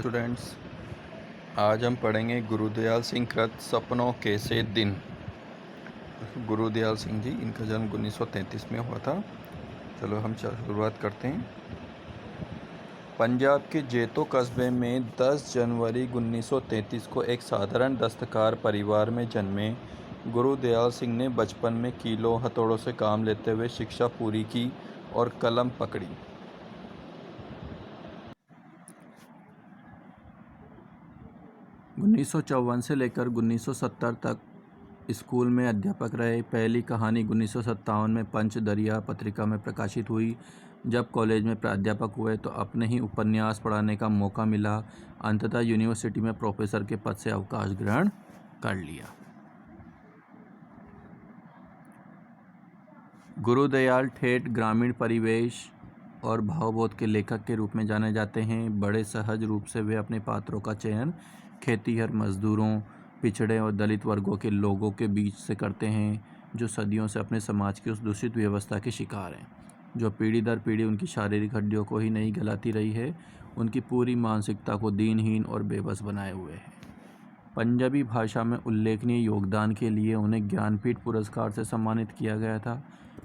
Students, आज हम पढ़ेंगे गुरुदयाल सिंह कृत सपनों के से दिन। गुरुदयाल सिंह जी, इनका जन्म 1933 में हुआ था। चलो हम शुरुआत करते हैं। पंजाब के जेतो कस्बे में 10 जनवरी 1933 को एक साधारण दस्तकार परिवार में जन्मे गुरुदयाल सिंह ने बचपन में कीलों हथौड़ों से काम लेते हुए शिक्षा पूरी की और कलम पकड़ी। 1954 से लेकर 1970 तक स्कूल में अध्यापक रहे। पहली कहानी 1957 में पंच दरिया पत्रिका में प्रकाशित हुई। जब कॉलेज में प्राध्यापक हुए तो अपने ही उपन्यास पढ़ाने का मौका मिला। अंततः यूनिवर्सिटी में प्रोफेसर के पद से अवकाश ग्रहण कर लिया। गुरुदयाल ठेठ ग्रामीण परिवेश और भावबोध के लेखक के रूप में जाने जाते हैं। बड़े सहज रूप से वे अपने पात्रों का चयन खेतीहर मजदूरों, पिछड़े और दलित वर्गों के लोगों के बीच से करते हैं, जो सदियों से अपने समाज की उस दूषित व्यवस्था के शिकार हैं, जो पीढ़ी दर पीढ़ी उनकी शारीरिक हड्डियों को ही नहीं गलाती रही है, उनकी पूरी मानसिकता को दीनहीन और बेबस बनाए हुए है। पंजाबी भाषा में उल्लेखनीय योगदान के लिए उन्हें ज्ञानपीठ पुरस्कार से सम्मानित किया गया था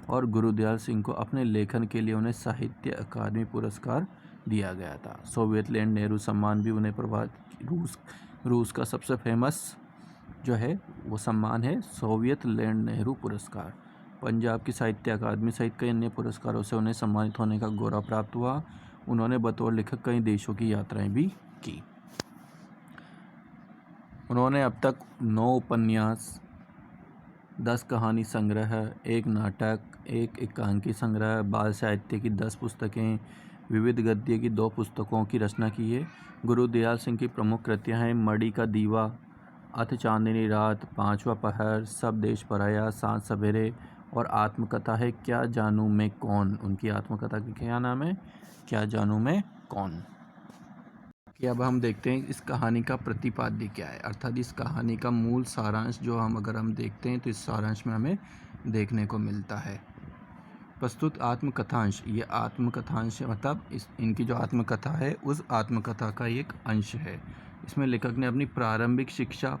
और गुरुदयाल सिंह को अपने लेखन के लिए उन्हें साहित्य अकादमी पुरस्कार दिया गया था। सोवियत लैंड नेहरू सम्मान भी उन्हें रूस का सबसे फेमस जो है वो सम्मान है सोवियत लैंड नेहरू पुरस्कार। पंजाब की साहित्य अकादमी सहित कई अन्य पुरस्कारों से उन्हें सम्मानित होने का गौरव प्राप्त हुआ। उन्होंने बतौर लेखक कई देशों की यात्राएं भी की। उन्होंने अब तक 9 उपन्यास, 10 कहानी संग्रह, 1 नाटक, 1 एकांकी संग्रह, बाल साहित्य की 10 पुस्तकें, विविध गद्य की 2 पुस्तकों की रचना की है। गुरुदयाल सिंह की प्रमुख कृतियां हैं मड़ी का दीवा, अथ चांदनी रात, पांचवा पहर, सब देश पराया, सांझ सवेरे और आत्मकथा है क्या जानूं मैं कौन। उनकी आत्मकथा की क्या नाम है? क्या जानूं मैं कौन। कि अब हम देखते हैं इस कहानी का प्रतिपाद्य क्या है, अर्थात इस कहानी का मूल सारांश जो अगर हम देखते हैं तो इस सारांश में हमें देखने को मिलता है। प्रस्तुत आत्मकथांश, ये आत्मकथांश मतलब इनकी जो आत्मकथा है उस आत्मकथा का एक अंश है। इसमें लेखक ने अपनी प्रारंभिक शिक्षा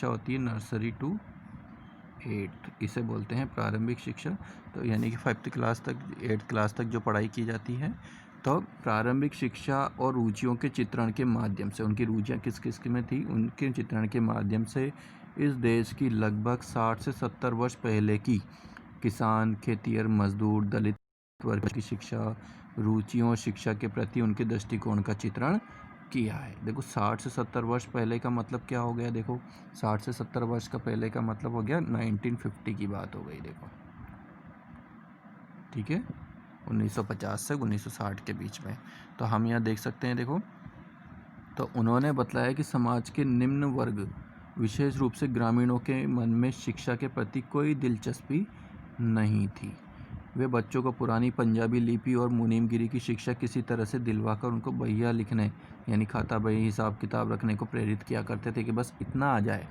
होती है नर्सरी टू 8, इसे बोलते हैं प्रारंभिक शिक्षा। तो यानी कि 5th क्लास तक 8th क्लास तक जो पढ़ाई की जाती है, तो प्रारंभिक शिक्षा और रुचियों के चित्रण के माध्यम से, उनकी रुचियाँ किस किस में थी, उनके चित्रण के माध्यम से इस देश की लगभग 60 से 70 वर्ष पहले की किसान, खेतिहर मजदूर, दलित वर्ग की शिक्षा, रुचियों और शिक्षा के प्रति उनके दृष्टिकोण का चित्रण किया है। देखो 60 से 70 वर्ष पहले का मतलब क्या हो गया, देखो 60 से 70 वर्ष का पहले का मतलब हो गया 1950 की बात हो गई। देखो ठीक है, 1950 से 1960 के बीच में। तो हम यहाँ देख सकते हैं, देखो तो उन्होंने बतलाया कि समाज के निम्न वर्ग, विशेष रूप से ग्रामीणों के मन में शिक्षा के प्रति कोई दिलचस्पी नहीं थी। वे बच्चों को पुरानी पंजाबी लिपि और मुनीमगिरी की शिक्षा किसी तरह से दिलवाकर उनको बहिया लिखने यानी खाता बही हिसाब किताब रखने को प्रेरित किया करते थे कि बस इतना आ जाए।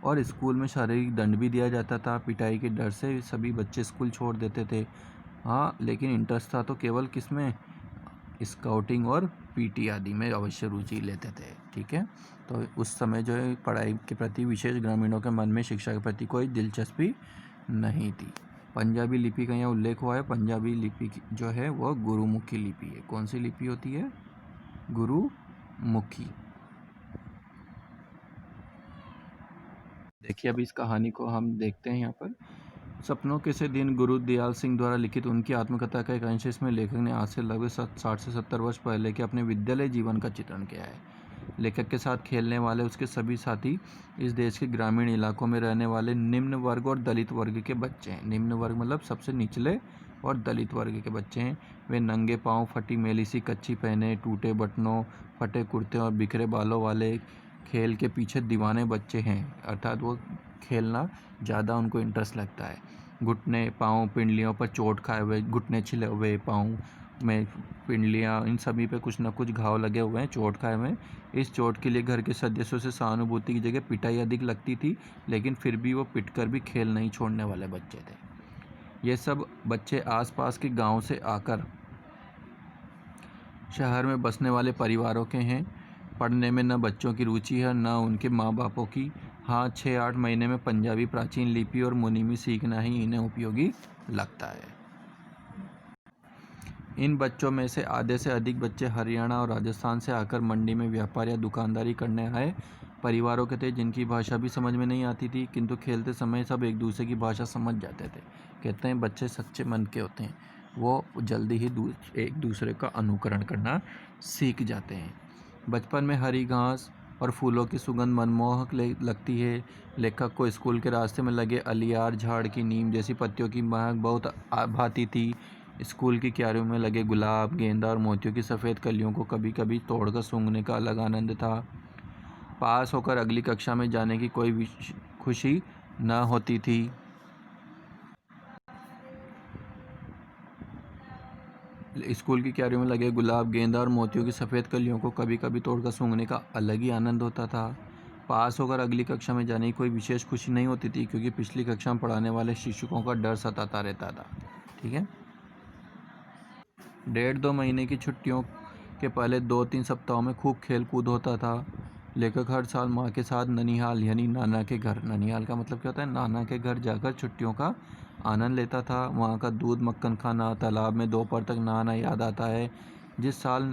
और स्कूल में शारीरिक दंड भी दिया जाता था। पिटाई के डर से सभी बच्चे स्कूल छोड़ देते थे। हाँ, लेकिन इंटरेस्ट था तो केवल किस में, स्काउटिंग और पीटी आदि में अवश्य रुचि लेते थे। ठीक है, तो उस समय जो है पढ़ाई के प्रति विशेष ग्रामीणों के मन में शिक्षा के प्रति कोई दिलचस्पी नहीं थी। पंजाबी लिपि का यहाँ उल्लेख हुआ है। पंजाबी लिपि जो है वह गुरुमुखी लिपि है। कौन सी लिपि होती है? गुरुमुखी। देखिए अब इस कहानी को हम देखते हैं यहाँ पर। सपनों के से दिन गुरुदयाल सिंह द्वारा लिखित उनकी आत्मकथा का एक अंश। इसमें लेखक ने आज से लगभग 60 से 70 वर्ष पहले के अपने विद्यालय जीवन का चित्रण किया है। लेखक के साथ खेलने वाले उसके सभी साथी इस देश के ग्रामीण इलाकों में रहने वाले निम्न वर्ग और दलित वर्ग के बच्चे हैं। निम्न वर्ग मतलब सबसे निचले और दलित वर्ग के बच्चे हैं। वे नंगे पाँव, फटी मेली सी कच्छी पहने, टूटे बटनों, फटे कुर्ते और बिखरे बालों वाले खेल के पीछे दीवाने बच्चे हैं। अर्थात वो खेलना ज़्यादा उनको इंटरेस्ट लगता है। घुटने, पाँव, पिंडलियों पर चोट खाए हुए, घुटने छिले हुए, पाँव में पिंडलियाँ, इन सभी पे कुछ ना कुछ घाव लगे हुए हैं, चोट खाए हुए हैं। इस चोट के लिए घर के सदस्यों से सहानुभूति की जगह पिटाई अधिक लगती थी, लेकिन फिर भी वो पिटकर भी खेल नहीं छोड़ने वाले बच्चे थे। ये सब बच्चे आसपास के गांव से आकर शहर में बसने वाले परिवारों के हैं। पढ़ने में न बच्चों की रुचि है न उनके माँ बापों की। हाँ, 6-8 महीने में पंजाबी प्राचीन लिपि और मुनीमी सीखना ही इन्हें उपयोगी लगता है। इन बच्चों में से आधे से अधिक बच्चे हरियाणा और राजस्थान से आकर मंडी में व्यापार या दुकानदारी करने आए परिवारों के थे, जिनकी भाषा भी समझ में नहीं आती थी, किंतु खेलते समय सब एक दूसरे की भाषा समझ जाते थे। कहते हैं बच्चे सच्चे मन के होते हैं, वो जल्दी ही एक दूसरे का अनुकरण करना सीख जाते हैं। बचपन में हरी घास और फूलों की सुगंध मनमोहक लगती है। लेखक को स्कूल के रास्ते में लगे अलियार झाड़ की नीम जैसी पत्तियों की महक बहुत भाती थी। स्कूल की क्यारियों में लगे गुलाब, गेंदा और मोतियों की सफ़ेद कलियों को कभी कभी तोड़कर सूंघने का अलग आनंद था। पास होकर अगली कक्षा में जाने की कोई खुशी न होती थी। स्कूल की क्यारियों में लगे गुलाब, गेंदा और मोतियों की सफ़ेद कलियों को कभी कभी तोड़कर सूंघने का अलग ही आनंद होता था। पास होकर अगली कक्षा में जाने की कोई विशेष खुशी नहीं होती थी, क्योंकि पिछली कक्षा में पढ़ाने वाले शिक्षकों का डर सताता रहता था। ठीक है। 1.5-2 महीने की छुट्टियों के पहले 2-3 सप्ताहों में खूब खेल कूद होता था। लेखक हर साल माँ के साथ ननिहाल यानी नाना के घर, ननिहाल का मतलब क्या होता है, नाना के घर जाकर छुट्टियों का आनंद लेता था। वहाँ का दूध मक्खन खाना, तालाब में दोपहर तक नहाना याद आता है। जिस साल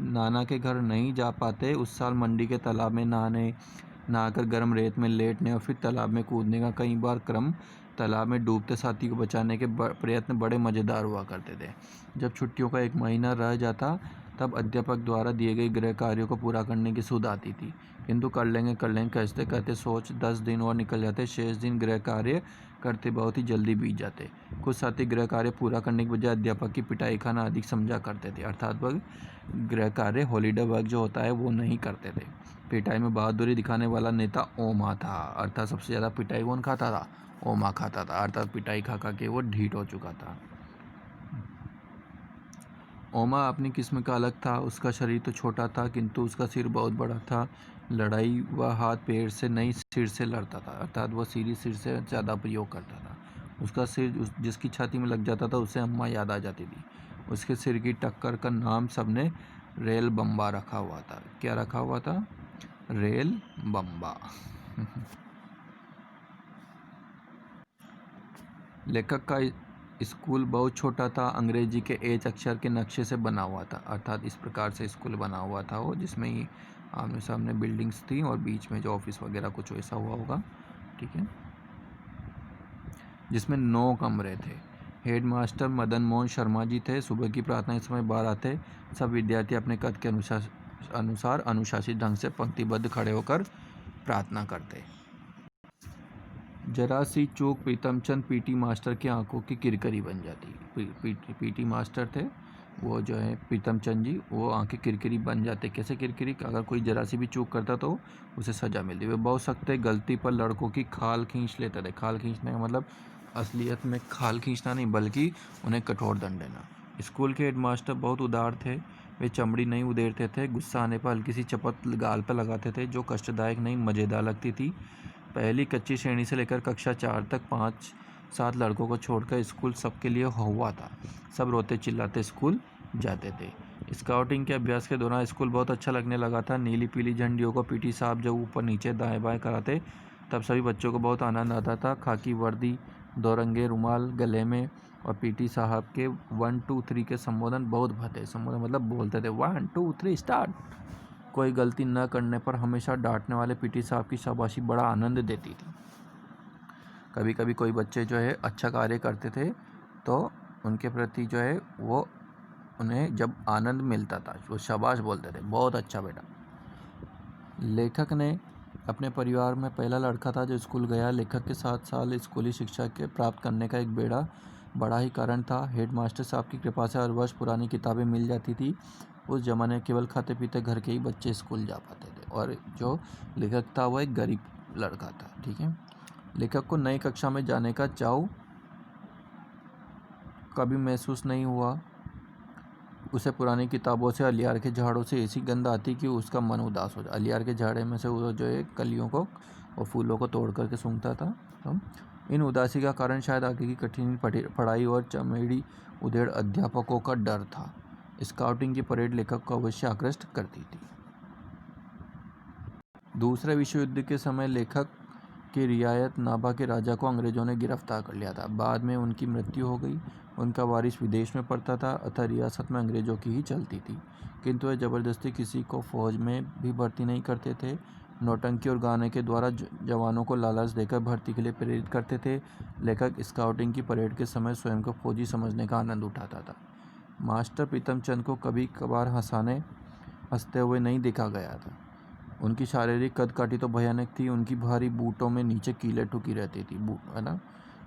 नाना के घर नहीं जा पाते उस साल मंडी के तालाब में नहाकर गर्म रेत में लेटने और फिर तालाब में कूदने का कई बार क्रम तालाब में डूबते साथी को बचाने के प्रयत्न बड़े मज़ेदार हुआ करते थे। जब छुट्टियों का 1 महीना रह जाता तब अध्यापक द्वारा दिए गए गृह कार्यों को पूरा करने की सुध आती थी, किंतु कर लेंगे कहते कहते सोच 10 दिन और निकल जाते। शेष दिन गृह कार्य करते बहुत ही जल्दी बीत जाते। कुछ साथी गृह कार्य पूरा करने के बजाय अध्यापक की पिटाई खाना अधिक समझा करते थे, अर्थात वह गृह कार्य हॉलीडे वर्क जो होता है वो नहीं करते थे। पिटाई में बहादुरी दिखाने वाला नेता ओमा था, अर्थात सबसे ज़्यादा पिटाई कौन खाता था, ओमा खाता था, अर्थात पिटाई खा खा के वो ढीठ हो चुका था। ओमा अपनी किस्म का अलग था। उसका शरीर तो छोटा था किंतु उसका सिर बहुत बड़ा था। लड़ाई वह हाथ पैर से नहीं सिर से लड़ता था, अर्थात वह सीधी सिर से ज़्यादा प्रयोग करता था। उसका सिर जिसकी छाती में लग जाता था उसे अम्मा याद आ जाती थी। उसके सिर की टक्कर का नाम सबने रेल बम्बा रखा हुआ था। क्या रखा हुआ था, रेल बम्बा। लेखक का स्कूल बहुत छोटा था, अंग्रेजी के एच अक्षर के नक्शे से बना हुआ था, अर्थात इस प्रकार से स्कूल बना हुआ था वो, जिसमें ही आमने सामने बिल्डिंग्स थी और बीच में जो ऑफिस वगैरह कुछ ऐसा हुआ होगा। ठीक है। जिसमें 9 कमरे थे। हेडमास्टर मदन मोहन शर्मा जी थे। सुबह की प्रार्थना इस समय 12 थे। सब विद्यार्थी अपने कद के अनुसार अनुशासित ढंग से पंक्तिबद्ध खड़े होकर प्रार्थना करते। जरा सी चूक प्रीतमचंद पीटी मास्टर की आंखों की किरकिरी बन जाती। पीटी मास्टर थे वो जो है प्रीतमचंद जी, वो आंखें किरकिरी बन जाते। कैसे किरकिरी, अगर कोई जरा सी भी चूक करता तो उसे सज़ा मिलती। वे बहुत सख्त थे, गलती पर लड़कों की खाल खींच लेते थे। खाल खींचने का मतलब असलियत में खाल खींचना नहीं, बल्कि उन्हें कठोर दंड देना। स्कूल के हेडमास्टर बहुत उदार थे। वे चमड़ी नहीं उधेड़ते थे। गुस्सा आने पर हल्की सी चपत गाल पर लगाते थे, जो कष्टदायक नहीं मज़ेदार लगती थी। पहली कच्ची श्रेणी से लेकर कक्षा 4 तक 5-7 लड़कों को छोड़कर स्कूल सबके लिए हुआ था। सब रोते चिल्लाते स्कूल जाते थे। स्काउटिंग के अभ्यास के दौरान स्कूल बहुत अच्छा लगने लगा था। नीली पीली झंडियों को पीटी साहब जब ऊपर नीचे दाएं बाएं कराते तब सभी बच्चों को बहुत आनंद आता था। खाकी वर्दी, 2 रंगे रुमाल गले में और पीटी साहब के 1 2 3 के संबोधन बहुत भाते। संबोधन मतलब बोलते थे 1 2 3 स्टार्ट। कोई गलती न करने पर हमेशा डांटने वाले पीटी साहब की शाबाशी बड़ा आनंद देती थी। कभी कभी कोई बच्चे जो है अच्छा कार्य करते थे तो उनके प्रति जो है वो उन्हें जब आनंद मिलता था वो शाबाश बोलते थे, बहुत अच्छा बेटा। लेखक ने अपने परिवार में पहला लड़का था जो स्कूल गया। लेखक के 7 साल स्कूली शिक्षा के प्राप्त करने का एक बड़ा ही कारण था। हेडमास्टर साहब की कृपा से हर वर्ष पुरानी किताबें मिल जाती थी। उस ज़माने में केवल खाते पीते घर के ही बच्चे स्कूल जा पाते थे, और जो लेखक था वो एक गरीब लड़का था। ठीक है। लेखक को नई कक्षा में जाने का चाव कभी महसूस नहीं हुआ। उसे पुरानी किताबों से अलियार के झाड़ों से ऐसी गंध आती कि उसका मन उदास हो जाए। अलियार के झाड़े में से वो जो है कलियों को और फूलों को तोड़ करके सूंघता था। तो इन उदासी का कारण शायद आगे की कठिन पढ़ाई और चमेड़ी उधेड़ अध्यापकों का डर था। स्काउटिंग की परेड लेखक को अवश्य आकृष्ट करती थी। दूसरे विश्व युद्ध के समय लेखक की रियायत नाभा के राजा को अंग्रेजों ने गिरफ्तार कर लिया था। बाद में उनकी मृत्यु हो गई। उनका वारिस विदेश में पढ़ता था, अतः रियासत में अंग्रेजों की ही चलती थी, किंतु वे ज़बरदस्ती किसी को फौज में भी भर्ती नहीं करते थे। नौटंकी और गाने के द्वारा जवानों को लालच देकर भर्ती के लिए प्रेरित करते थे। लेखक स्काउटिंग की परेड के समय स्वयं को फौजी समझने का आनंद उठाता था। मास्टर प्रीतमचंद को कभी कभार हंसते हुए नहीं देखा गया था। उनकी शारीरिक कदकाठी तो भयानक थी। उनकी भारी बूटों में नीचे कीलें ठुकी रहती थी, है ना।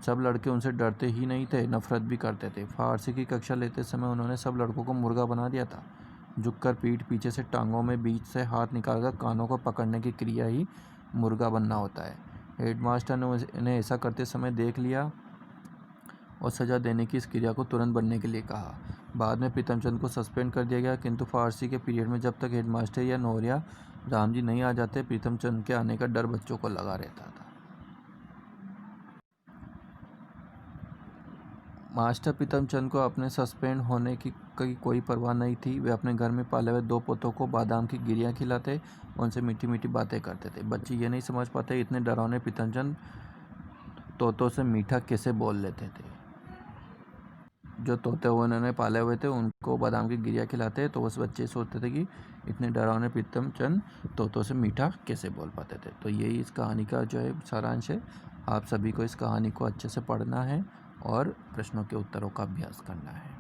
सब लड़के उनसे डरते ही नहीं थे, नफरत भी करते थे। फारसी की कक्षा लेते समय उन्होंने सब लड़कों को मुर्गा बना दिया था। झुककर पीठ पीछे से टांगों में बीच से हाथ निकालकर कानों को पकड़ने की क्रिया ही मुर्गा बनना होता है। हेडमास्टर ने उन्हें ऐसा करते समय देख लिया और सज़ा देने की इस क्रिया को तुरंत बनने के लिए कहा। बाद में प्रीतमचंद को सस्पेंड कर दिया गया, किंतु फारसी के पीरियड में जब तक हेडमास्टर या नौरिया राम जी नहीं आ जाते, प्रीतमचंद के आने का डर बच्चों को लगा रहता था। मास्टर प्रीतमचंद को अपने सस्पेंड होने की कोई परवाह नहीं थी। वे अपने घर में पाले हुए 2 पोतों को बादाम की गिरियाँ खिलाते, उनसे मीठी मीठी बातें करते थे। बच्चे ये नहीं समझ पाते इतने डरावने प्रीतमचंद तोतों से मीठा कैसे बोल लेते थे। जो तोते उन्होंने पाले हुए थे उनको बादाम की गिरियाँ खिलाते, तो उस बच्चे सोचते थे कि इतने डरावने प्रीतमचंद तोतों से मीठा कैसे बोल पाते थे। तो यही इस कहानी का जो है सारांश है। आप सभी को इस कहानी को अच्छे से पढ़ना है और प्रश्नों के उत्तरों का अभ्यास करना है।